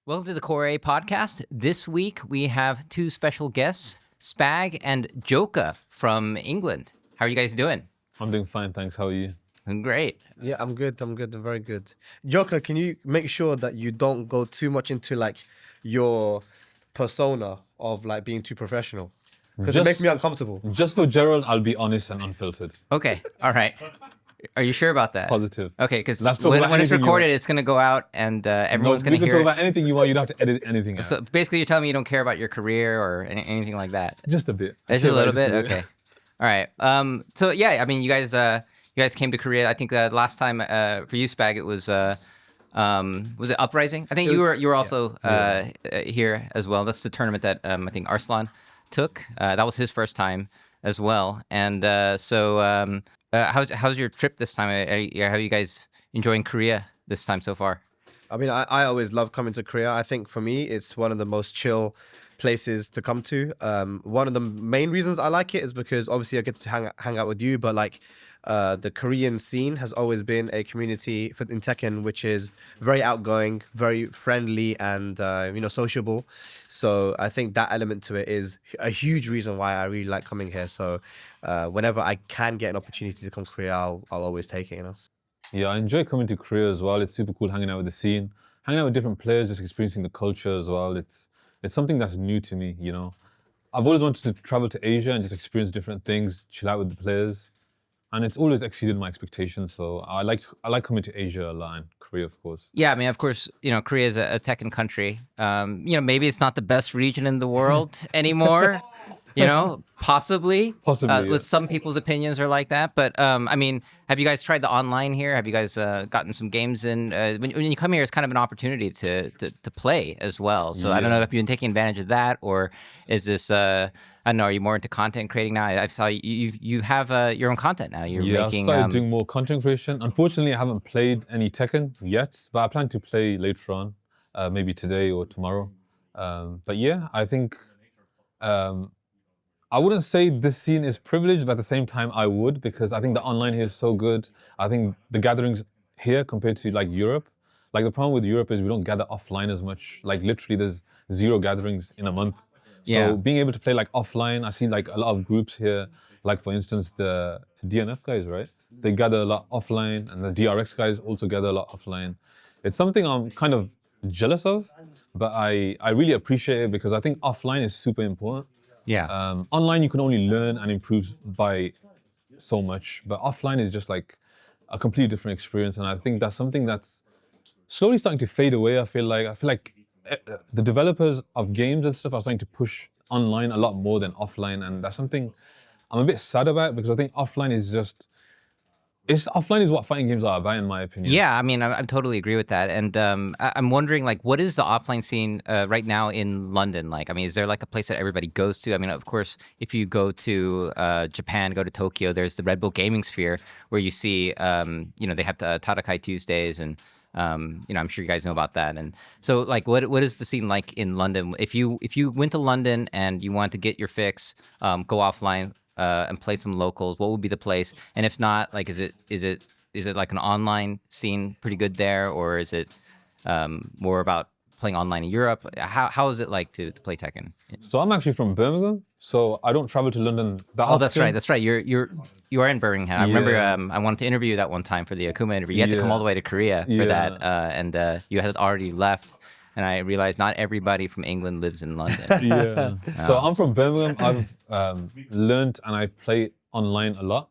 Welcome to the Core A podcast. This week we have two special guests, Spag and Joka from England. How are you guys doing? I'm doing fine, thanks. How are you? I'm great. Yeah, I'm good. I'm very good. Joka, can you make sure that you don't go too much into like your persona of like being too professional? Because it makes me uncomfortable. Just for Gerald, I'll be honest and unfiltered. Okay, all right. Are you sure about that? Positive. Okay, because Let's talk when about it's anything you recorded, want. it's going to go out and everyone's We going to can hear talk it. about anything you want. You don't have to edit anything out. So basically, you're telling me you don't care about your career or anything like that? Just a bit. Just a little bit? Okay. All right. So yeah, I mean, you guys came to Korea. I think last time for you, Spag, it was it Uprising? I think you were also here as well. That's the tournament that I think Arslan took. That was his first time as well. And how's your trip this time? How are you guys enjoying Korea this time so far? I mean, I always love coming to Korea. I think for me, it's one of the most chill places to come to. One of the main reasons I like it is because obviously I get to hang out with you, but like the Korean scene has always been a community in Tekken, which is very outgoing, very friendly, and sociable. So I think that element to it is a huge reason why I really like coming here. So whenever I can get an opportunity to come to Korea, I'll always take it. Yeah, I enjoy coming to Korea as well. It's super cool hanging out with the scene, hanging out with different players, just experiencing the culture as well. It's something that's new to me, you know. I've always wanted to travel to Asia and just experience different things, chill out with the players. And it's always exceeded my expectations. So I like coming to Asia a lot, and Korea, of course. Yeah, I mean, of course, Korea is a Tekken country. Maybe it's not the best region in the world anymore. Possibly. Possibly, with some people's opinions are like that. But I mean, have you guys tried the online here? Have you guys gotten some games in? When you come here, it's kind of an opportunity to play as well. So I don't know if you've been taking advantage of that, or is this? I don't know. Are you more into content creating now? I saw you have your own content now. You're making. I've started doing more content creation. Unfortunately, I haven't played any Tekken yet, but I plan to play later on, maybe today or tomorrow. But yeah, I think. I wouldn't say this scene is privileged, but at the same time I would, because I think the online here is so good. I think the gatherings here compared to like Europe, like the problem with Europe is we don't gather offline as much. Like literally there's 0 gatherings in a month. So being able to play like offline, I see like a lot of groups here, like for instance, the DNF guys, right? They gather a lot offline, and the DRX guys also gather a lot offline. It's something I'm kind of jealous of, but I really appreciate it because I think offline is super important. Yeah. Online, you can only learn and improve by so much, but offline is just like a completely different experience. And I think that's something that's slowly starting to fade away. I feel like the developers of games and stuff are starting to push online a lot more than offline. And that's something I'm a bit sad about because I think offline is what fighting games are about, in my opinion. Yeah, I mean, I totally agree with that. And I'm wondering, like, what is the offline scene right now in London like? I mean, is there like a place that everybody goes to? I mean, of course, if you go to Japan, go to Tokyo, there's the Red Bull Gaming Sphere where you see, they have the Tatakai Tuesdays and, I'm sure you guys know about that. And so, like, what is the scene like in London? If you went to London and you want to get your fix, go offline, and play some locals, what would be the place? And if not, like, is it like an online scene pretty good there, or is it more about playing online in Europe? How is it like to play Tekken? So I'm actually from Birmingham, so I don't travel to London that often. Oh, that's right. You are in Birmingham. I remember I wanted to interview you that one time for the Akuma interview. You had to come all the way to Korea for that, and you had already left. And I realized not everybody from England lives in London. So I'm from Birmingham. I've learned and I play online a lot.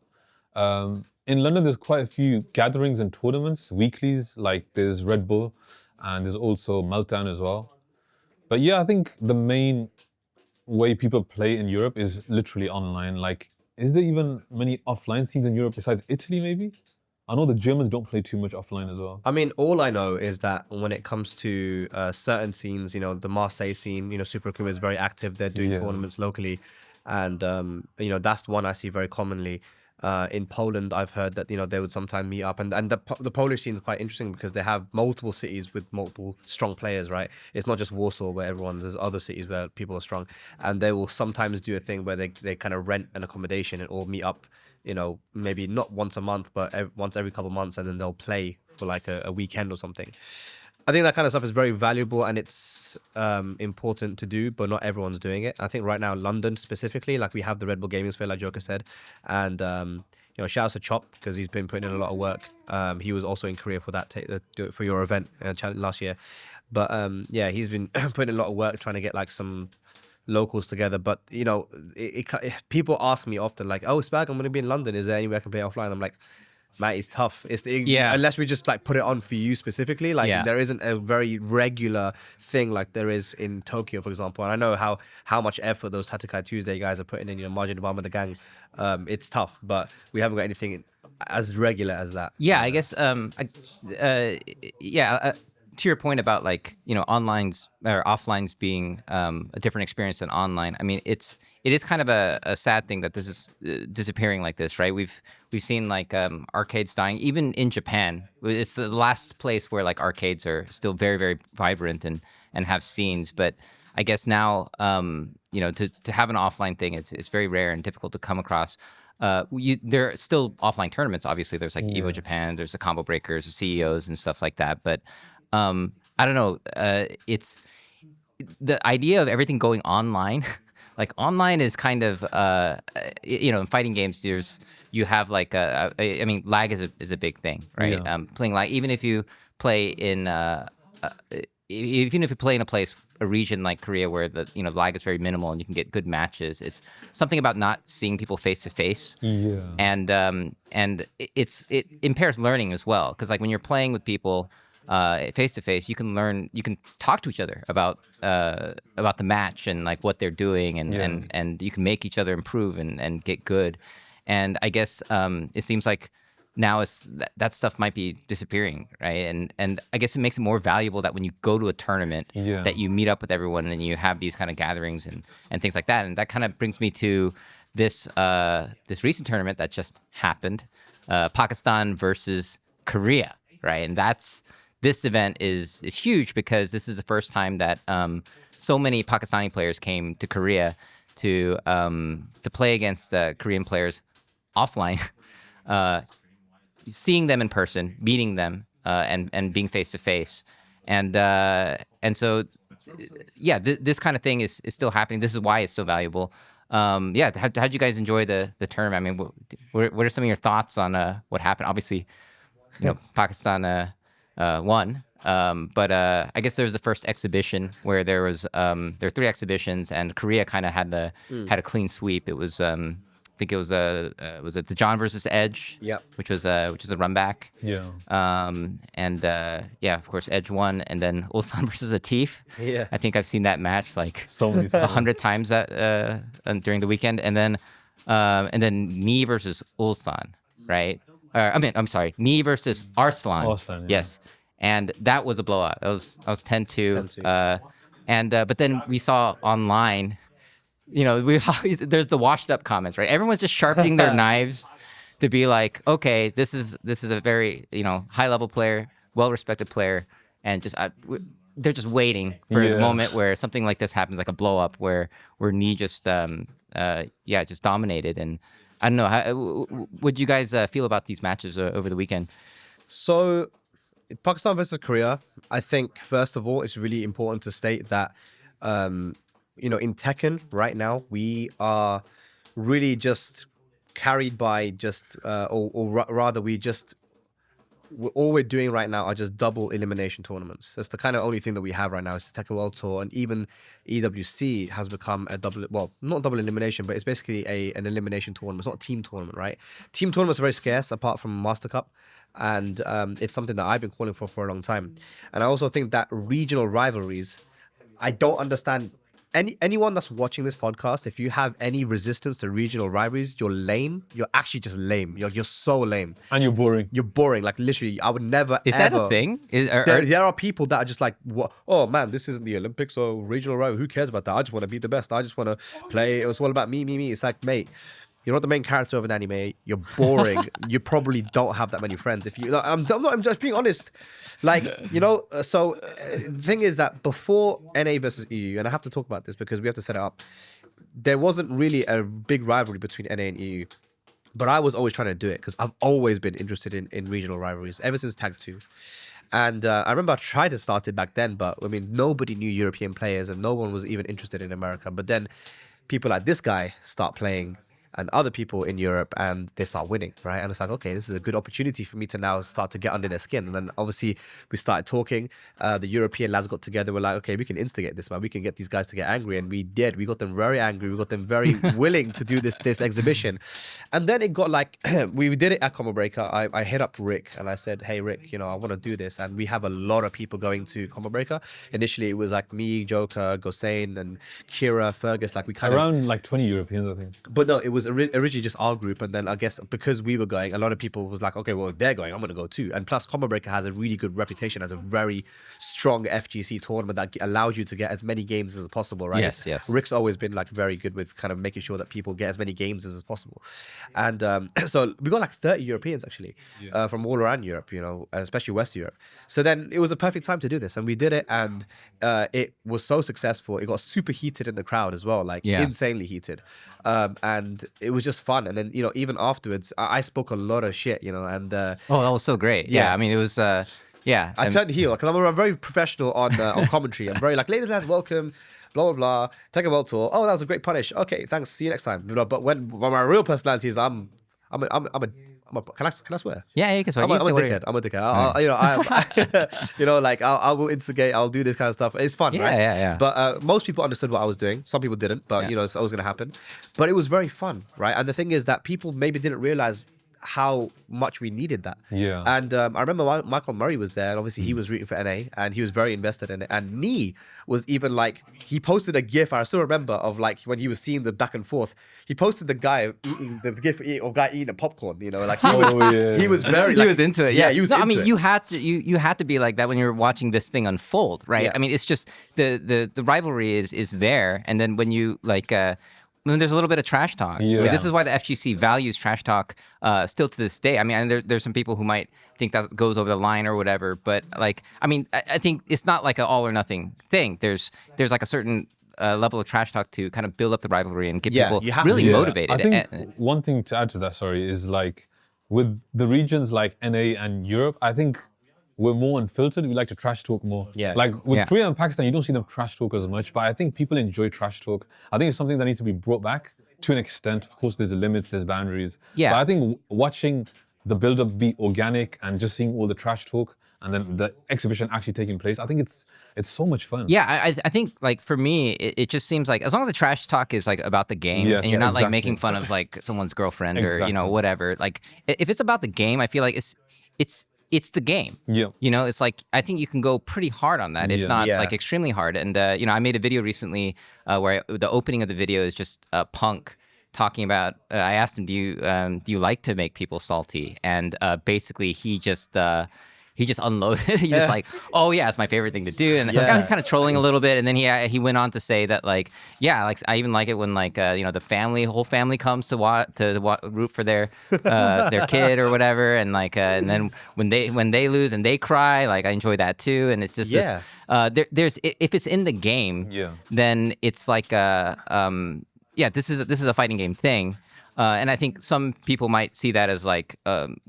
In London, there's quite a few gatherings and tournaments, weeklies, like there's Red Bull and there's also Meltdown as well. But yeah, I think the main way people play in Europe is literally online. Like, is there even many offline scenes in Europe besides Italy, maybe? I know the Germans don't play too much offline as well. I mean, all I know is that when it comes to certain scenes, the Marseille scene, Super Akuma is very active. They're doing tournaments locally. And, that's one I see very commonly. In Poland, I've heard that, they would sometimes meet up. And the Polish scene is quite interesting because they have multiple cities with multiple strong players, right? It's not just Warsaw where there's other cities where people are strong. And they will sometimes do a thing where they kind of rent an accommodation and all meet up, maybe not once a month, but once every couple of months, and then they'll play for like a weekend or something. I think that kind of stuff is very valuable and it's important to do, but not everyone's doing it. I think right now, London specifically, like we have the Red Bull Gaming Sphere, like Joker said, and you know, shout out to Chop because he's been putting in a lot of work. He was also in Korea for that for your event last year, but yeah, he's been putting in a lot of work trying to get like some locals together. But you know, people ask me often like, "Oh, Spag, I'm going to be in London. Is there any way I can play offline?" I'm like, "Mate, it's tough. Yeah. Unless we just like put it on for you specifically. Like Yeah. there isn't a very regular thing like there is in Tokyo, for example. And I know how much effort those Tatakai Tuesday guys are putting in. You know, Margin Obama, the gang. It's tough, but we haven't got anything as regular as that. Yeah, I guess. Yeah. To your point about like online's or offline's being a different experience than online. I mean, it is kind of a sad thing that this is disappearing like this, right? We've seen like arcades dying, even in Japan. It's the last place where like arcades are still very very vibrant and have scenes. But I guess now to have an offline thing, it's very rare and difficult to come across. There are still offline tournaments. Obviously, there's like Evo Japan, there's the Combo Breakers, the CEOs, and stuff like that. But I don't know. It's the idea of everything going online. Like online is kind of in fighting games. You have like I mean, lag is a big thing, right? Yeah. Playing lag, even if you play in even if you play in a region like Korea where the lag is very minimal and you can get good matches, it's something about not seeing people face to face. Yeah. And it impairs learning as well, because like when you're playing with people face to face, you can talk to each other about the match and like what they're doing, and you can make each other improve and get good. And I guess it seems like now that stuff might be disappearing, right? And I guess it makes it more valuable that when you go to a tournament, that you meet up with everyone and you have these kind of gatherings and things like that. And that kind of brings me to this recent tournament that just happened, Pakistan versus Korea, right? And this event is huge because this is the first time that so many Pakistani players came to Korea to play against Korean players offline. Seeing them in person, meeting them, and being face to face, and so yeah, this kind of thing is still happening. This is why it's so valuable. Yeah, how'd you guys enjoy the tournament? I mean, what are some of your thoughts on what happened? Obviously, Pakistan won, but I guess there was the first exhibition where there were 3 exhibitions, and Korea kind of had a clean sweep. It was I think it was it the John versus Edge? Yeah. Which was a run back. Yeah. And yeah, of course Edge won, and then Ulsan versus Atif. Yeah. I think I've seen that match like So many 100 times during the weekend, and then Knee versus Ulsan, right? I'm sorry, Knee versus Arslan. Arslan, yeah. Yes, and that was a blowout. I was 10-2. 10-2. But then we saw online. There's the washed up comments, right? Everyone's just sharpening their knives to be like, okay, this is a very high level player, well respected player, and just they're just waiting for the moment where something like this happens, like a blow up where Knee just just dominated. And I don't know, what do you guys feel about these matches over the weekend? So, Pakistan versus Korea, I think, first of all, it's really important to state that, in Tekken right now, we are really just carried by all we're doing right now are just double elimination tournaments. That's the kind of only thing that we have right now is the Tekken World Tour, and even EWC has become a not double elimination, but it's basically an elimination tournament. It's not a team tournament, right? Team tournaments are very scarce apart from Master Cup, and it's something that I've been calling for a long time. And I also think that regional rivalries, I don't understand. Anyone that's watching this podcast, if you have any resistance to regional rivalries, you're lame. You're actually just lame. You're so lame. And you're boring. You're boring. Like literally, I would never. Is ever, that a thing? There are people that are just like, what? Oh man, this isn't the Olympics or regional rival. Who cares about that? I just want to be the best. I just want to play. It's all about me. It's like, mate, you're not the main character of an anime. You're boring. You probably don't have that many friends. If you, I'm just being honest. Like, so the thing is that before NA versus EU, and I have to talk about this because we have to set it up, there wasn't really a big rivalry between NA and EU. But I was always trying to do it because I've always been interested in regional rivalries ever since Tag 2. And I remember I tried to start it back then, but I mean, nobody knew European players and no one was even interested in America. But then people like this guy start playing and other people in Europe and they start winning, right? And it's like, okay, this is a good opportunity for me to now start to get under their skin. And then obviously we started talking. The European lads got together. We're like, okay, we can instigate this, man. We can get these guys to get angry. And we did. We got them very angry. We got them very willing to do this exhibition. And then it got like, we did it at Combo Breaker. I hit up Rick and I said, hey, Rick, I want to do this. And we have a lot of people going to Combo Breaker. Initially, it was like me, Joker, Gosain, and Kira, Fergus. Like we kind of... Around like 20 Europeans, I think. But no, it was originally just our group, and then I guess because we were going, a lot of people was like, okay, well, they're going, I'm going to go too. And plus, Combo Breaker has a really good reputation as a very strong FGC tournament that allows you to get as many games as possible, right? Yes. Rick's always been like very good with kind of making sure that people get as many games as possible. And so we got like 30 Europeans actually from all around Europe, especially West Europe. So then it was a perfect time to do this, and we did it, and it was so successful. It got super heated in the crowd as well, like insanely heated. And it was just fun. And then, even afterwards, I spoke a lot of shit, and Oh, that was so great. Yeah, I mean, it was, I turned heel because I'm very professional on commentary. I'm very like, ladies and gents, welcome, blah, blah, blah. Take a world tour. Oh, that was a great punish. Okay, thanks. See you next time. But when my real personality is, can I swear? Yeah, you can swear. I'm a dickhead. I'm a dickhead. I will instigate. I'll do this kind of stuff. It's fun, right? Yeah. But most people understood what I was doing. Some people didn't, but it's always going to happen. But it was very fun, right? And the thing is that people maybe didn't realize how much we needed that. Yeah. And I remember Michael Murray was there, and obviously he was rooting for NA, and he was very invested in it. And Nee was even like, he posted a GIF, I still remember, of like when he was seeing the back and forth. He posted the guy eating the GIF of guy eating a popcorn. Like he was very. He was into it. Yeah, he was. I mean, you had to be like that when you're watching this thing unfold, right? Yeah. I mean, it's just the rivalry is there, and then when you like. When there's a little bit of trash talk. Yeah. I mean, this is why the FGC values trash talk still to this day. I mean, there's some people who might think that goes over the line or whatever, but like, I mean, I think it's not like an all or nothing thing. There's like a certain level of trash talk to kind of build up the rivalry and get people really motivated. I think one thing to add to that, is like with the regions like NA and Europe, I think we're more unfiltered. We like to trash talk more. Yeah. Like with Korea and Pakistan, you don't see them trash talk as much, but I think people enjoy trash talk. I think it's something that needs to be brought back to an extent. Of course, there's limits, there's boundaries. Yeah. But I think watching the build-up be organic and just seeing all the trash talk and then the exhibition actually taking place, I think it's so much fun. Yeah, I think like for me, it just seems like as long as the trash talk is like about the game and you're not like making fun of like someone's girlfriend or whatever. Like if it's about the game, I feel like it's the game. Yeah. It's like, I think you can go pretty hard on that, if not like extremely hard. And, I made a video recently where the opening of the video is just Punk talking about, I asked him, do you like to make people salty? And basically he just unloaded. He's just like, oh yeah, it's my favorite thing to do. And I was kind of trolling a little bit. And then he went on to say that like, yeah, like I even like it when like the whole family comes to root for their kid or whatever. And like and then when they lose and they cry, like I enjoy that too. And it's just this. There's if it's in the game, then it's like this is a fighting game thing. And I think some people might see that as like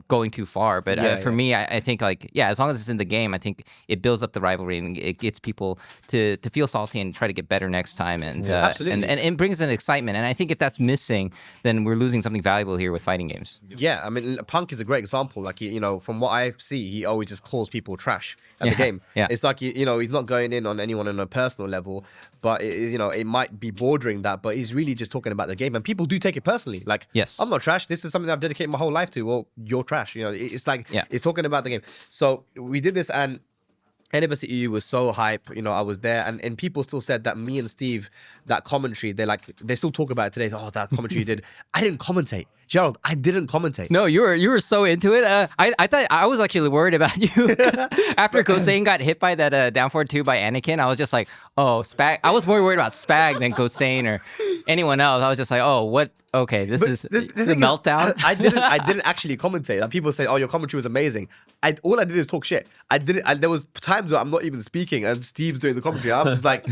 going too far, but for me, I think like as long as it's in the game, I think it builds up the rivalry and it gets people to feel salty and try to get better next time, and absolutely, and it brings an excitement. And I think if that's missing, then we're losing something valuable here with fighting games. Yeah, I mean, Punk is a great example. Like from what I see, he always just calls people trash at the game. Yeah. It's like he's not going in on anyone on a personal level, but it might be bordering that. But he's really just talking about the game, and people do take it personally. Like, yes, I'm not trash. This is something I've dedicated my whole life to. Well, you're trash. It's like it's talking about the game. So we did this, and Anniversary EU was so hype. I was there, and people still said that me and Steve, that commentary, they still talk about it today. Oh, that commentary you did. I didn't commentate. Gerald, I didn't commentate. No, you were so into it. I thought I was actually worried about you after Gosain got hit by that down forward 2 by Anakin. I was just like, oh, Spag. I was more worried about Spag than Gosain or anyone else. I was just like, oh, what? Okay, this is the meltdown. I didn't actually commentate. And people say, oh, your commentary was amazing. All I did is talk shit. There was times where I'm not even speaking and Steve's doing the commentary. I'm just like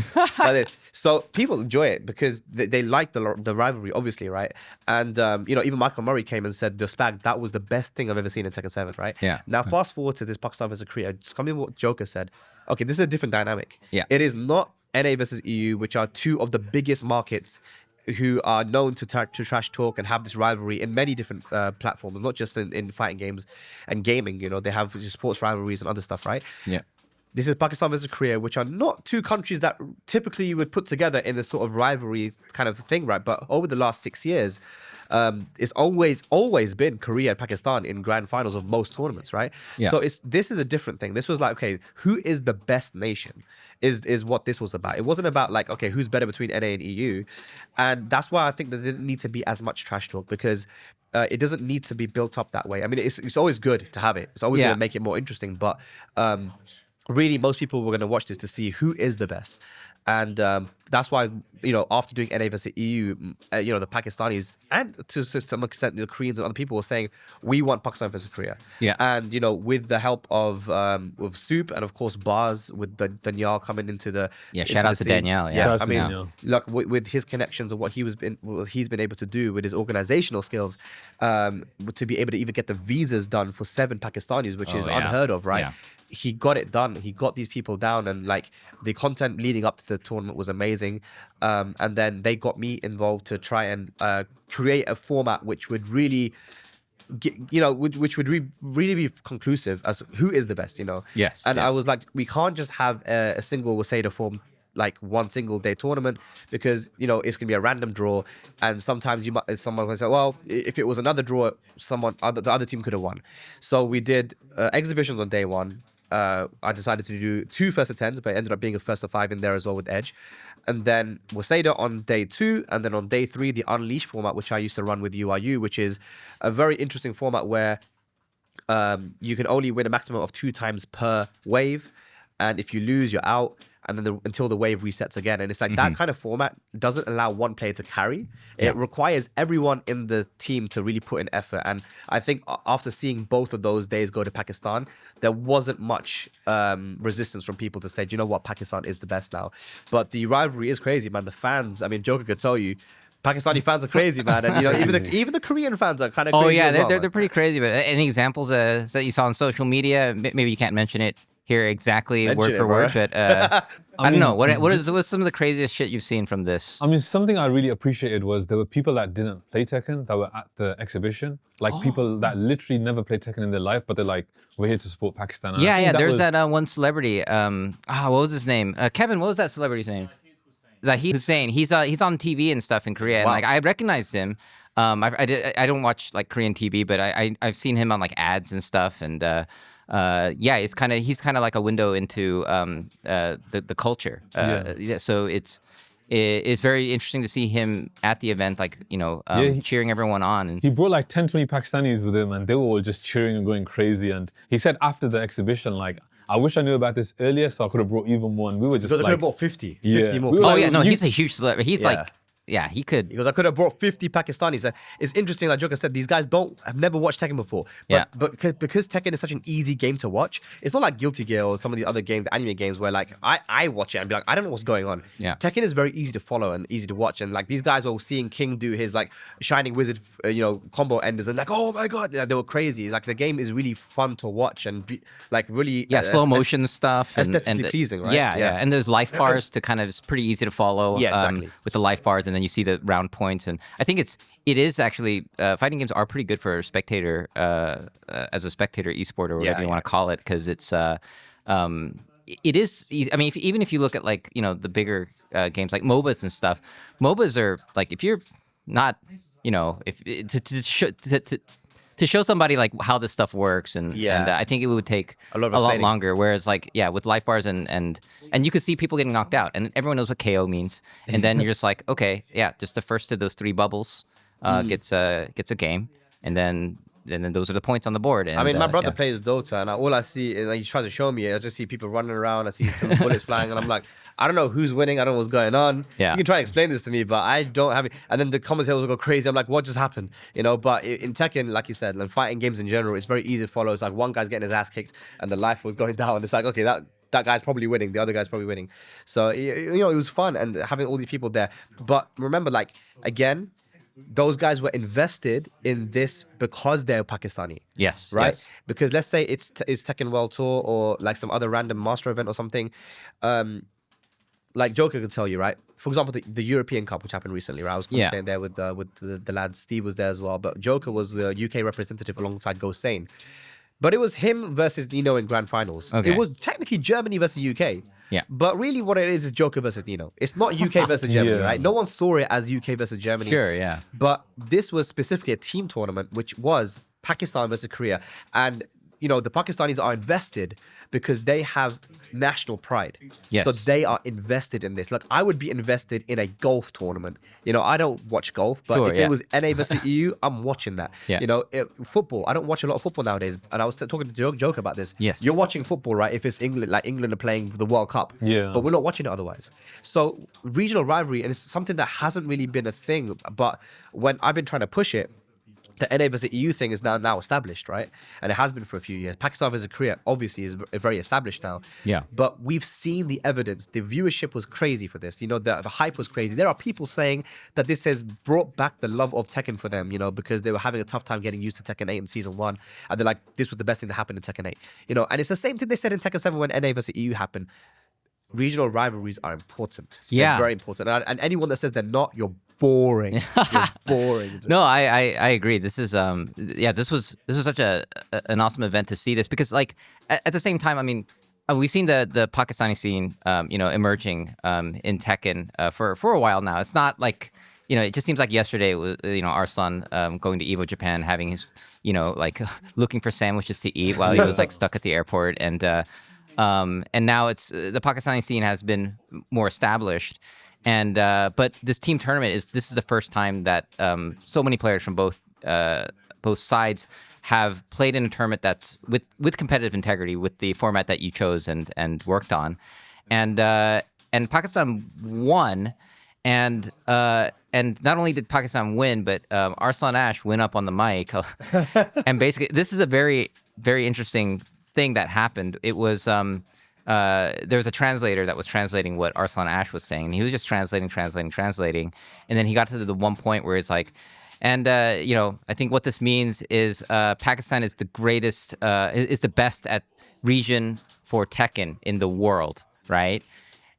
so people enjoy it because they like the rivalry, obviously, right? And even Michael Michael Murray came and said the SPAC, that was the best thing I've ever seen in Tekken 7, right? Yeah. Now, fast forward to this Pakistan versus Korea. Just coming what Joker said. Okay, this is a different dynamic. Yeah. It is not NA versus EU, which are two of the biggest markets who are known to trash talk and have this rivalry in many different platforms, not just in fighting games and gaming. You know, they have sports rivalries and other stuff, right? Yeah. This is Pakistan versus Korea, which are not two countries that typically you would put together in a sort of rivalry kind of thing, right? But over the last 6 years, it's always been Korea and Pakistan in grand finals of most tournaments, right? Yeah. So this is a different thing. This was like, okay, who is the best nation? Is what this was about. It wasn't about like, okay, who's better between NA and EU, and that's why I think that there didn't need to be as much trash talk, because it doesn't need to be built up that way. I mean, it's always good to have it. It's always going to make it more interesting, but really, most people were going to watch this to see who is the best. And that's why, you know, after doing NA versus EU, you know, the Pakistanis and to some extent the Koreans and other people were saying, we want Pakistan versus Korea. Yeah. And, you know, with the help of with Soup and, of course, Bars, with Danielle coming into the... Yeah, into shout the out to scene. Danielle. Yeah, Shout out I to mean, Danielle. look, with his connections and what he's been able to do with his organizational skills, to be able to even get the visas done for 7 Pakistanis, which is unheard of, right? Yeah. He got it done. He got these people down, and like the content leading up to the tournament was amazing. And then they got me involved to try and create a format which would really, which would really be conclusive as who is the best, you know. Yes, And I yes. was like, we can't just have a single Waseda form, like one single day tournament, because you know it's gonna be a random draw, and sometimes someone will say, well, if it was another draw, the other team could have won. So we did exhibitions on day one. I decided to do 2 first to 10s, but it ended up being a first to 5 in there as well with Edge. And then Waseda on day 2, and then on day 3, the Unleash format, which I used to run with UIU, which is a very interesting format where you can only win a maximum of 2 times per wave, and if you lose, you're out, and then until the wave resets again. And it's like that kind of format doesn't allow one player to carry. It requires everyone in the team to really put in effort. And I think after seeing both of those days go to Pakistan, there wasn't much resistance from people to say, do you know what, Pakistan is the best now. But the rivalry is crazy, man. The fans, I mean, Joker could tell you, Pakistani fans are crazy, man, and you know even the Korean fans are kind of crazy. Oh yeah, as well, they're man. pretty crazy. But any examples that you saw on social media? Maybe you can't mention it here exactly Mention word it, for bro. word, but I don't know. What's some of the craziest shit you've seen from this? I mean, something I really appreciated was there were people that didn't play Tekken that were at the exhibition. Like people that literally never played Tekken in their life, but they're like, we're here to support Pakistan. And I Yeah, think yeah. that There's was- that one celebrity. What was his name? Kevin. What was that celebrity's name? Zahid Hussein. He's on TV and stuff in Korea, and Wow. like I recognized him. I don't watch like Korean TV, but I've seen him on like ads and stuff, and yeah, he's kind of like a window into the culture. Yeah, so it's very interesting to see him at the event, like cheering everyone on. And He brought like 10, 20 Pakistanis with him, and they were all just cheering and going crazy. And he said after the exhibition, like, I wish I knew about this earlier, so I could have brought even more. And we were just So they could like, have bought 50 Yeah. more. We were oh like, yeah, no, you- he's a huge celebrity. He's Yeah. like, yeah, he could. Because I could have brought 50 Pakistanis. And it's interesting, like Joker said, these guys have never watched Tekken before. But because Tekken is such an easy game to watch, it's not like Guilty Gear or some of the other games, the anime games, where like I watch it and be like, I don't know what's going on. Yeah. Tekken is very easy to follow and easy to watch. And like these guys were seeing King do his like Shining Wizard, combo enders, and like, oh my god, they were crazy. Like the game is really fun to watch and like really Slow motion stuff and aesthetically pleasing, right? Yeah, Yeah. and there's life bars to kind of, it's pretty easy to follow. Yeah, exactly. With the life bars, and then you see the round points, and I think it is actually fighting games are pretty good for a spectator, as a spectator esport or whatever you want to call it, because it's it is easy. I mean, even if you look at like the bigger games like MOBAs and stuff, MOBAs are like, if you're not to show somebody like how this stuff works, and I think it would take A lot of a lot explaining. longer. Whereas like with life bars and you could see people getting knocked out, and everyone knows what KO means, and then you're just like, okay, yeah, just the first of those 3 bubbles gets a game, and then those are the points on the board. And, I mean, my brother yeah. plays Dota, and all I see is, like, he tries to show me, I just see people running around, I see some bullets flying, and I'm like, I don't know who's winning, I don't know what's going on. Yeah. You can try and explain this to me, but I don't have it. And then the commentators will go crazy. I'm like, what just happened? But in Tekken, like you said, and fighting games in general, it's very easy to follow. It's like one guy's getting his ass kicked, and the life was going down. It's like, okay, that guy's probably winning, the other guy's probably winning. So, it was fun, and having all these people there. But remember, like, again, those guys were invested in this because they're Pakistani. Yes. Right? Yes. Because let's say it's Tekken World Tour or like some other random master event or something. Like Joker could tell you, right? For example, the European Cup, which happened recently, right? I was Yeah. commentating there with the lads. Steve was there as well, but Joker was the UK representative alongside Gosane. But it was him versus Nino in grand finals. Okay. It was technically Germany versus UK. Yeah. But really what it is Joker versus Nino. It's not UK versus Germany, Yeah. right? No one saw it as UK versus Germany. Sure. Yeah. But this was specifically a team tournament, which was Pakistan versus Korea. And, you know, the Pakistanis are invested because they have national pride. Yes. So they are invested in this. Look, I would be invested in a golf tournament. You know, I don't watch golf, but Sure, if yeah. it was NA versus EU, I'm watching that. Yeah. You know, football, I don't watch a lot of football nowadays. And I was talking to Joke about this. Yes. You're watching football, right? If it's England, like England are playing the World Cup. Yeah. But we're not watching it otherwise. So regional rivalry, and it's something that hasn't really been a thing. But when I've been trying to push it, the NA versus EU thing is now established, right? And it has been for a few years. Pakistan versus Korea obviously is very established now. Yeah. But we've seen the evidence. The viewership was crazy for this. You know, the hype was crazy. There are people saying that this has brought back the love of Tekken for them, you know, because they were having a tough time getting used to Tekken 8 in season 1. And they're like, this was the best thing that happened in Tekken 8. You know, and it's the same thing they said in Tekken 7 when NA versus EU happened. Regional rivalries are important. Yeah. They're very important. And anyone that says they're not, you're boring. You're boring. No, I agree. This is this was such an awesome event to see this because like at the same time, I mean, we've seen the Pakistani scene emerging in Tekken for a while now. It's not like, you know, it just seems like yesterday was, you know, Arslan going to Evo Japan, having his, you know, like looking for sandwiches to eat while he was like stuck at the airport, and now it's the Pakistani scene has been more established. And but this team tournament is the first time that so many players from both sides have played in a tournament that's with competitive integrity, with the format that you chose and worked on, and Pakistan won, and not only did Pakistan win, but Arslan Ash went up on the mic, and basically this is a very, very interesting thing that happened. It was there was a translator that was translating what Arslan Ash was saying, and he was just translating, and then he got to the one point where it's like, and you know, I think what this means is Pakistan is the greatest, is the best at region for Tekken in the world, right?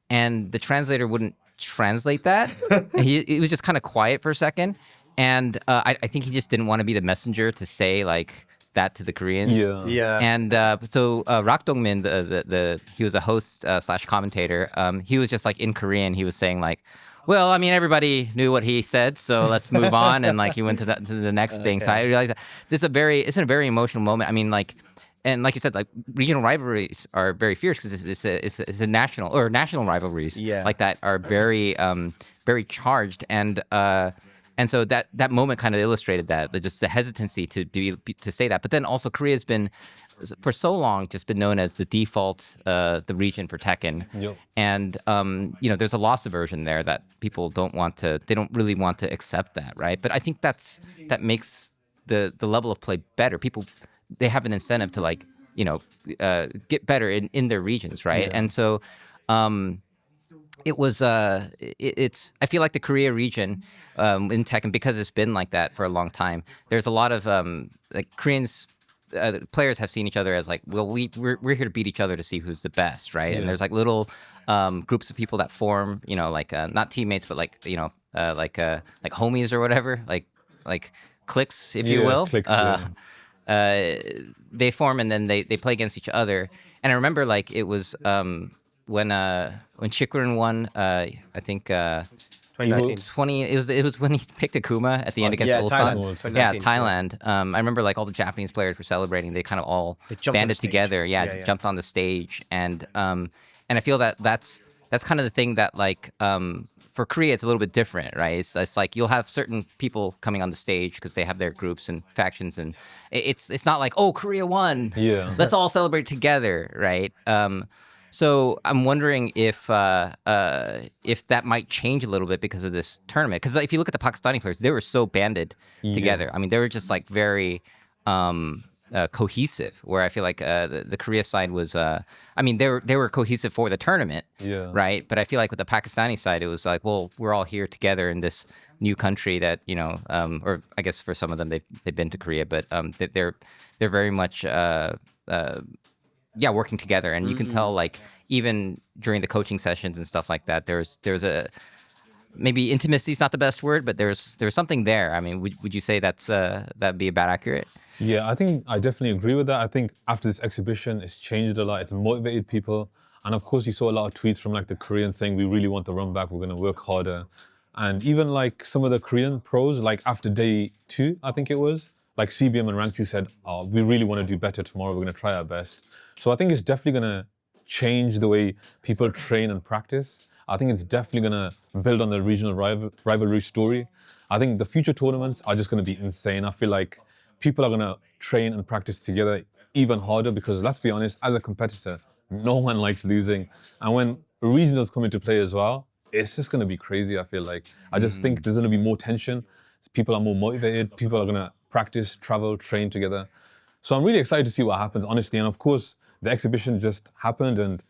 And the translator wouldn't translate that. He was just kind of quiet for a second, and I think he just didn't want to be the messenger to say like that to the Koreans. Yeah. And so Rak Dongmin, he was a host slash commentator. He was just like in Korean. He was saying like, well, I mean, everybody knew what he said, so let's move on. And like he went to the next thing. So I realized that it's a very emotional moment. I mean, like, and like you said, like regional rivalries are very fierce because it's a national rivalries like that are very very charged, and so that moment kind of illustrated that, just the hesitancy to say that. But then also Korea's been for so long just been known as the default the region for Tekken. Yep. And you know, there's a loss aversion there that people don't really want to accept that, right? But I think that makes the level of play better. People, they have an incentive to like, you know, get better in their regions, right? Yeah. And so it was it's I feel like the Korea region in Tekken, because it's been like that for a long time, there's a lot of like Koreans players have seen each other as like, well, we're here to beat each other to see who's the best, right? Yeah. And there's like little groups of people that form, you know, like not teammates, but like, you know, like homies or whatever, like cliques, if you will. Cliques, They form and then they play against each other. And I remember like it was when Chikurin won, I think 2019. It was when he picked Akuma at the end against Ulsan. Thailand. Yeah, 2019, Thailand. I remember like all the Japanese players were celebrating. They kind of all They jumped on banded the stage. together. Yeah, Yeah. jumped on the stage, and I feel that's kind of the thing that like for Korea it's a little bit different, right? It's like you'll have certain people coming on the stage because they have their groups and factions, and it's not like, oh, Korea won. Yeah. Let's all celebrate together, right? So I'm wondering if that might change a little bit because of this tournament. Because if you look at the Pakistani players, they were so banded together. I mean, they were just like very, cohesive. Where I feel like the Korea side was, I mean, they were cohesive for the tournament, Yeah. right? But I feel like with the Pakistani side, it was like, well, we're all here together in this new country that or I guess for some of them they've been to Korea, but they're very much working together, and you can tell like even during the coaching sessions and stuff like that, there's a maybe intimacy is not the best word, but there's something there. I mean, would you say that'd be about accurate? Yeah, I think I definitely agree with that. I think after this exhibition, it's changed a lot. It's motivated people. And of course, you saw a lot of tweets from like the Koreans saying, we really want the run back. We're going to work harder. And even like some of the Korean pros, like after day 2, I think it was, like CBM and Rangchu said, oh, we really want to do better tomorrow. We're going to try our best. So I think it's definitely going to change the way people train and practice. I think it's definitely going to build on the regional rivalry story. I think the future tournaments are just going to be insane. I feel like people are going to train and practice together even harder because let's be honest, as a competitor, no one likes losing. And when regionals come into play as well, it's just going to be crazy, I feel like. I just think there's going to be more tension. People are more motivated. People are going to practice, travel, train together. So I'm really excited to see what happens, honestly. And of course, the exhibition just happened and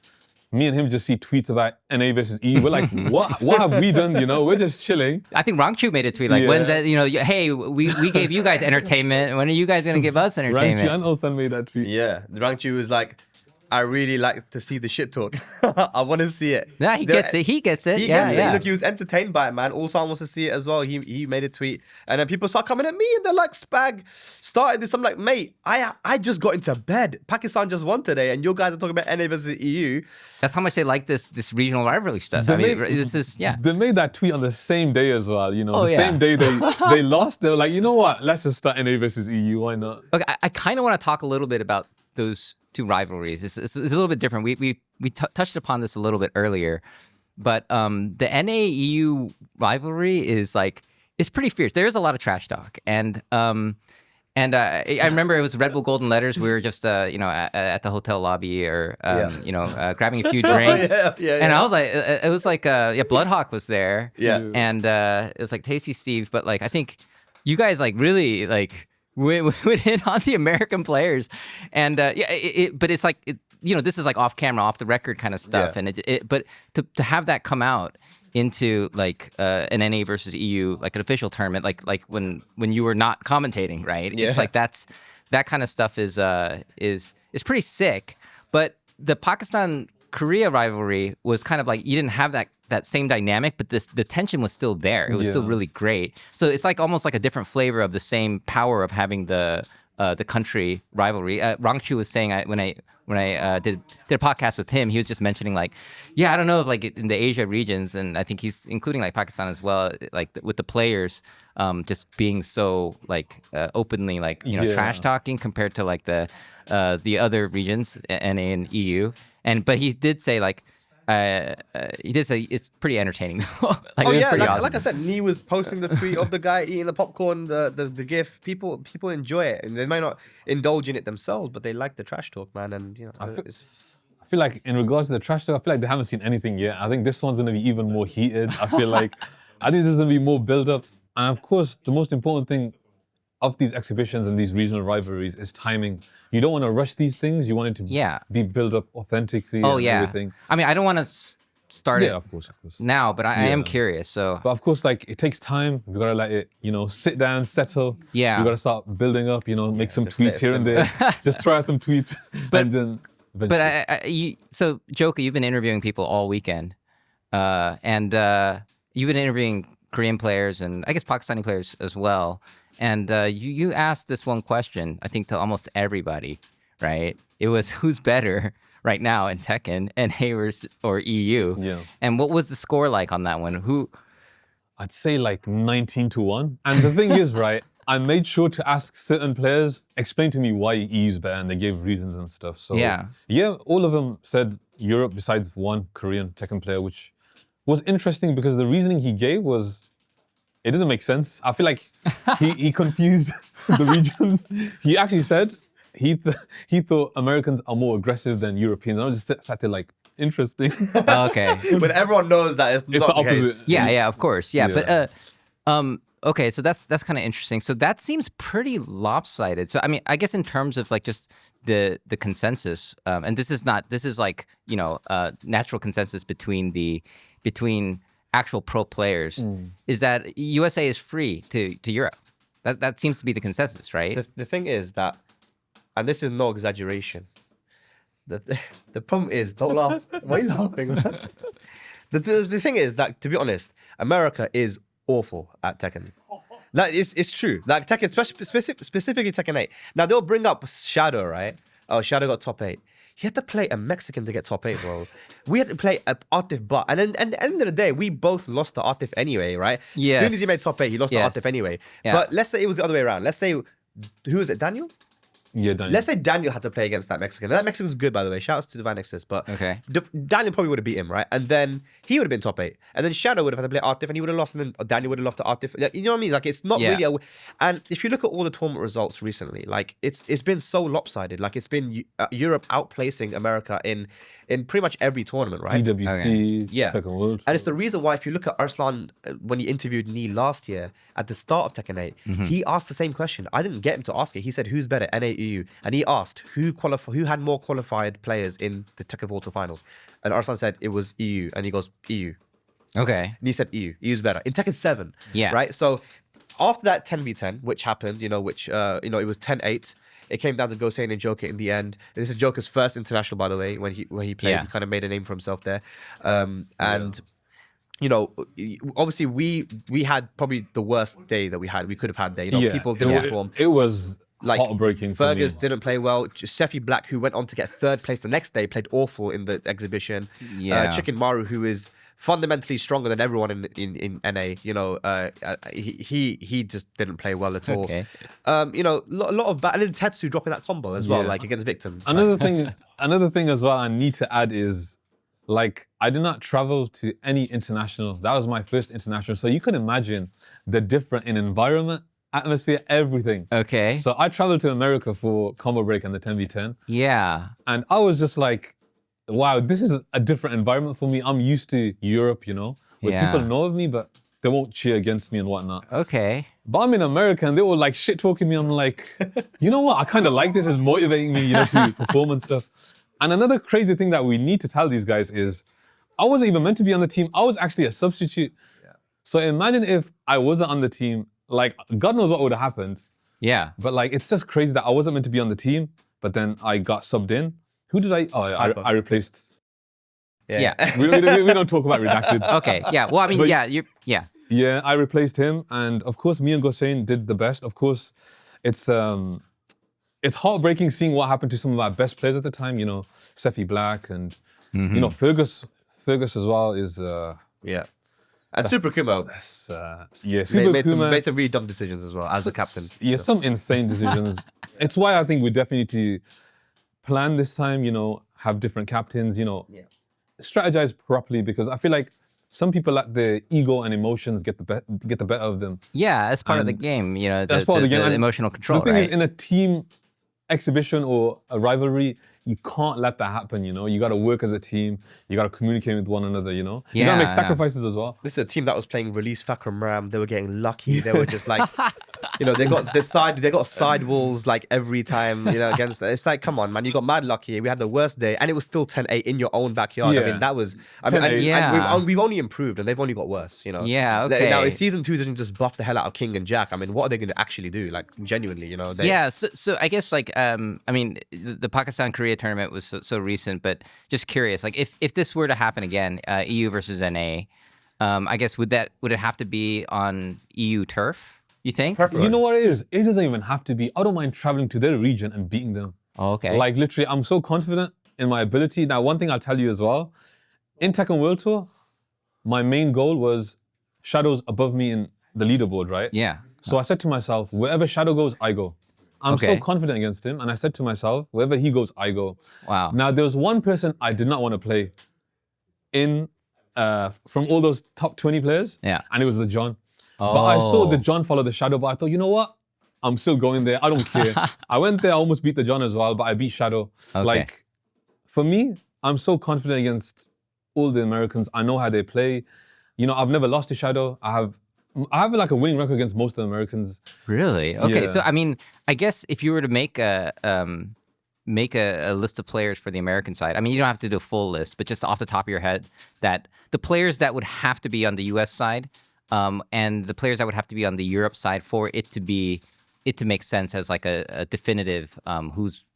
me and him just see tweets about NA versus EU. We're like, what have we done? You know, we're just chilling. I think Rangchu made a tweet like, when's that, hey, we gave you guys entertainment. When are you guys going to give us entertainment? Rangchu and Ulsan made that tweet. Yeah, Rangchu was like, I really like to see the shit talk. I want to see it. Yeah, he gets it. He gets it. He Yeah, gets yeah. it. Look, he was entertained by it, man. Ulsan wants to see it as well. He made a tweet, and then people start coming at me, and they're like, "Spag started this." I'm like, mate, I just got into bed. Pakistan just won today, and you guys are talking about NA versus EU. That's how much they like this regional rivalry stuff. This is They made that tweet on the same day as well. You know, same day they lost. They were like, you know what? Let's just start NA versus EU. Why not? Okay, I kind of want to talk a little bit about those two rivalries. It's a little bit different. We touched upon this a little bit earlier, but the NA EU rivalry is like it's pretty fierce. There's a lot of trash talk, and I remember it was Red Bull Golden Letters. We were just at the hotel lobby or grabbing a few drinks, and I was like, it was like Bloodhawk was there, and it was like Tasty Steve, but like I think you guys like really like. Went in on the American players, and but it's like this is like off camera, off the record kind of stuff, and but to have that come out into like an NA versus EU like an official tournament, like when you were not commentating, right? It's like that kind of stuff is pretty sick. But the Pakistan Korea rivalry was kind of like you didn't have that same dynamic, but the tension was still there. It was still really great. So it's like almost like a different flavor of the same power of having the country rivalry. Rangchu was saying when I did a podcast with him, he was just mentioning like, I don't know if like in the Asia regions, and I think he's including like Pakistan as well, like with the players just being so like openly like trash talking compared to like the other regions, NA and EU. But he did say like. He did say it's pretty entertaining. Like, awesome. Like I said, Nee was posting the tweet of the guy eating the popcorn, the GIF. People enjoy it, and they might not indulge in it themselves, but they like the trash talk, man. And I feel like in regards to the trash talk, I feel like they haven't seen anything yet. I think this one's gonna be even more heated. I feel like I think there's gonna be more build up, and of course, the most important thing of these exhibitions and these regional rivalries is timing. You don't want to rush these things. You want it to be built up authentically and everything. I mean, I don't want to start it of course. now, but I am curious. So, but of course, like it takes time. We gotta let it, sit down, settle. Yeah. We gotta start building up. Make some tweets here and there. Just try out some tweets, and then. Eventually. So Joka, you've been interviewing people all weekend, and you've been interviewing Korean players and I guess Pakistani players as well. And you asked this one question, I think, to almost everybody, right? It was who's better right now in Tekken, NA or EU? Yeah. And what was the score like on that one? I'd say like 19-1. And the thing is, right, I made sure to ask certain players, explain to me why EU's better, and they gave reasons and stuff. So yeah, all of them said Europe besides one Korean Tekken player, which was interesting because the reasoning he gave was, it didn't make sense. I feel like he confused the regions. He actually said he thought Americans are more aggressive than Europeans. And I was just sat there like, interesting. Okay. But everyone knows that it's not the opposite. case. Yeah, of course. Yeah. But Okay, so that's kind of interesting. So that seems pretty lopsided. So I mean, I guess in terms of like just the consensus, and this is like natural consensus between actual pro players, is that USA is free to Europe. That seems to be the consensus, right? The thing is that, and this is no exaggeration. The problem is, don't laugh. Why are you laughing, man? The thing is that, to be honest, America is awful at Tekken. That is, it's true. Like Tekken, specifically Tekken 8. Now they'll bring up Shadow, right? Oh, Shadow got top 8. He had to play a Mexican to get top 8, bro. We had to play a Atif Butt. And then at the end of the day, we both lost to Atif anyway, right? Yes. As soon as he made top 8, he lost to Atif anyway. Yeah. But let's say it was the other way around. Let's say, who was it, Daniel? Yeah, Daniel. Let's say Daniel had to play against that Mexican. That Mexican was good, by the way. Shouts to Divine Nexus. But Okay. Daniel probably would have beat him, right? And then he would have been top 8. And then Shadow would have had to play Artif and he would have lost. And then Daniel would have lost to Artif. You know what I mean? Like, it's not really a... And if you look at all the tournament results recently, like, it's been so lopsided. Like, it's been Europe outplacing America in pretty much every tournament, right? EWC, Yeah. Tekken World. And it's the reason why, if you look at Arslan, when he interviewed Nee last year at the start of Tekken 8, he asked the same question. I didn't get him to ask it. He said, who's better, NA, EU? And he asked, who had more qualified players in the Tekken World Finals? And Arslan said, it was EU. And he goes, EU. Okay. And he said, EU. EU's better. In Tekken 7. Yeah. Right? So after that 10v10, which happened, it was 10-8. It came down to Gosen and Joker in the end. This is Joker's first international, by the way, when he played. Yeah. He kind of made a name for himself there. Obviously we had probably the worst day that we could have had there. People didn't perform. It was Like heartbreaking for me. Fergus didn't play well. Steffi Black, who went on to get 3rd place the next day, played awful in the exhibition. Yeah. Chicken Maru, who is fundamentally stronger than everyone in NA, he just didn't play well at all. Okay. A lot of bad. And then Tetsu dropping that combo as well, Yeah. like against Victim. Another thing as well I need to add is, like, I did not travel to any international. That was my first international. So you can imagine the different in environment, atmosphere, everything. Okay. So I traveled to America for Combo Break and the 10v10. Yeah. And I was just like, wow, this is a different environment for me. I'm used to Europe, where Yeah. people know of me, but they won't cheer against me and whatnot. Okay. But I'm in America and they were like shit talking me. I'm like, you know what? I kind of like this. It's motivating me, to perform and stuff. And another crazy thing that we need to tell these guys is, I wasn't even meant to be on the team. I was actually a substitute. Yeah. So imagine if I wasn't on the team, like, God knows what would have happened. Yeah. But like, it's just crazy that I wasn't meant to be on the team, but then I got subbed in. Who did I? Oh, I replaced. Yeah. We don't talk about redacted. Okay. Yeah. Well, I mean, But- yeah. Yeah, I replaced him, and of course, me and Gosen did the best. Of course, it's heartbreaking seeing what happened to some of our best players at the time. Sefi Black and Fergus as well is. Yeah. And Super Kumo Super made Kuma, some really dumb decisions as well as the captain. Yeah, some insane decisions. It's why I think we definitely need to plan this time. Have different captains. Strategize properly, because I feel like some people let the ego and emotions get the better of them. Yeah, as part of the And game, that's part of the game. And emotional control, The thing right? is, in a team exhibition or a rivalry, you can't let that happen, You got to work as a team. You got to communicate with one another, You got to make sacrifices as well. This is a team that was playing release Fakram Ram. They were getting lucky. They were just like, they got side walls like every time, against it. It's like, come on, man, you got mad lucky. We had the worst day, and it was still 10-8 in your own backyard. I Yeah. mean, that was, 10-8. and we've only improved, and they've only got worse. Yeah, okay. Now, if season 2 doesn't just buff the hell out of King and Jack, I mean, what are they going to actually do? Like, genuinely, Yeah, so I guess like the Pakistan Korea tournament was so recent, but just curious, like if this were to happen again, EU versus NA, I guess would it have to be on EU turf? You think? Perfect. You know what it is? It doesn't even have to be. I don't mind traveling to their region and beating them. Oh, okay. Like, literally, I'm so confident in my ability. Now, one thing I'll tell you as well, in Tekken World Tour, my main goal was Shadow's above me in the leaderboard, right? Yeah. So I said to myself, wherever Shadow goes, I go. I'm so Okay. confident against him, and I said to myself, wherever he goes, I go. Wow. Now, there was one person I did not want to play from all those top 20 players, Yeah. and it was the John. But I saw the Oh. John follow the Shadow, but I thought, you know what? I'm still going there. I don't care. I went there, I almost beat the John as well, but I beat Shadow. Okay. Like, for me, I'm so confident against all the Americans. I know how they play. I've never lost to Shadow. I have I have like a winning record against most of the Americans. Really? Okay. So Yeah. I mean, I guess if you were to make a list of players for the American side, I mean, you don't have to do a full list, but just off the top of your head, that the players that would have to be on the U.S. side, and the players that would have to be on the Europe side for it to make sense as like a definitive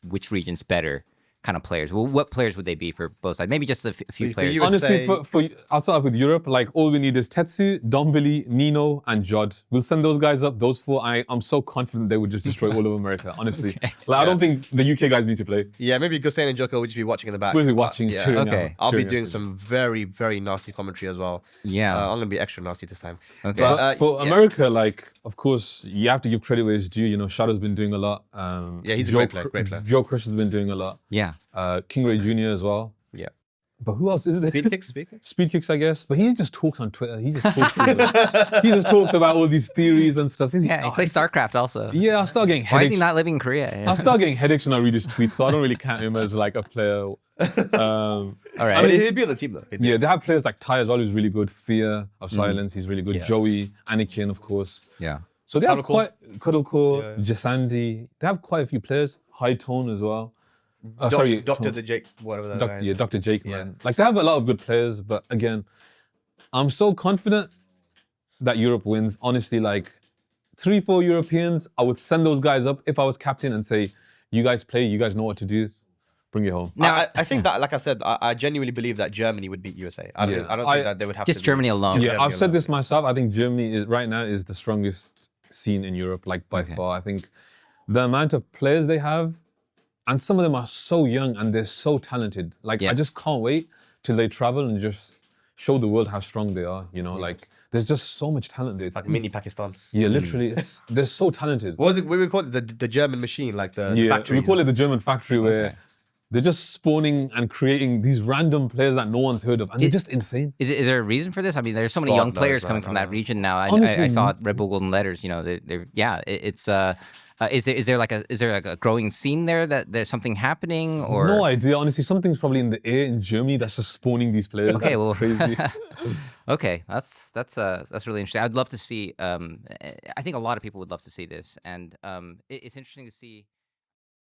which region's better kind of players. Well, what players would they be for both sides? Maybe just a few For players. you- Honestly, say- for I'll start off with Europe. Like all we need is Tetsu, Dombili, Nino, and Jod. We'll send those guys up. Those four, I'm so confident they would just destroy all of America. Honestly, like I don't think the UK guys need to play. Yeah, maybe Gosen and Joko would just be watching in the back. We'll be watching, Yeah. cheering Okay. out, I'll be cheering doing out. some very, very nasty commentary as well. Yeah. I'm gonna be extra nasty this time. Okay. But, For yeah. America, like of course you have to give credit where it's due. You know, Shadow's been doing a lot. Yeah, he's a great player, great player. Joe Crush has been doing a lot. Yeah. King Ray Jr. as well. Yeah. But who else is it? Speed kicks, speed kicks. Speed Kicks, I guess. But he just talks on Twitter. He just talks. He just talks about all these theories and stuff. Yeah. He plays StarCraft also. Yeah, I start getting Why headaches. is he not living in Korea? I start getting headaches when I read his tweets, so I don't really count him as like a player. All right. But he'd be on the team though. He'd be- Yeah, they have players like Ty as well, who's really good. Fear of Silence, he's really good. Yeah. Joey, Anakin, of course. Yeah. So they have Cuddlecore. quite Cuddlecore, Jasandi. They have quite a few players. High Tone as well. Sorry, Doctor Tone. the Jake, whatever that guy is. Yeah, Dr. Jake, Yeah. man. Like they have a lot of good players, but again, I'm so confident that Europe wins. Honestly, like 3-4 Europeans, I would send those guys up if I was captain and say, you guys play, you guys know what to do, bring it home. Now, I think that, like I said, I genuinely believe that Germany would beat USA. I don't Yeah. think that they would have just to Germany alone. Yeah, Germany I've said alone. this myself. I think Germany is right now is the strongest scene in Europe, like by far. I think the amount of players they have, and some of them are so young and they're so talented. Like Yeah. I just can't wait till they travel and just show the world how strong they are. You know, like there's just so much talent there. like mini Pakistan. Yeah, literally, they're so talented. What was it? We would call it the German machine, like the Yeah, factory. we call it the German factory where they're just spawning and creating these random players that no one's heard of, and they're just insane. Is there a reason for this? I mean, there's so many God young knows, players man. coming I from don't that know. region now. I Honestly, saw at Red Bull Golden Letters. You know, is there like a growing scene there that there's something happening or No idea. Honestly, something's probably in the air in Germany that's just spawning these players. Okay, That's well, crazy. Okay, that's really interesting. I'd love to see. I think a lot of people would love to see this, and it's interesting to see.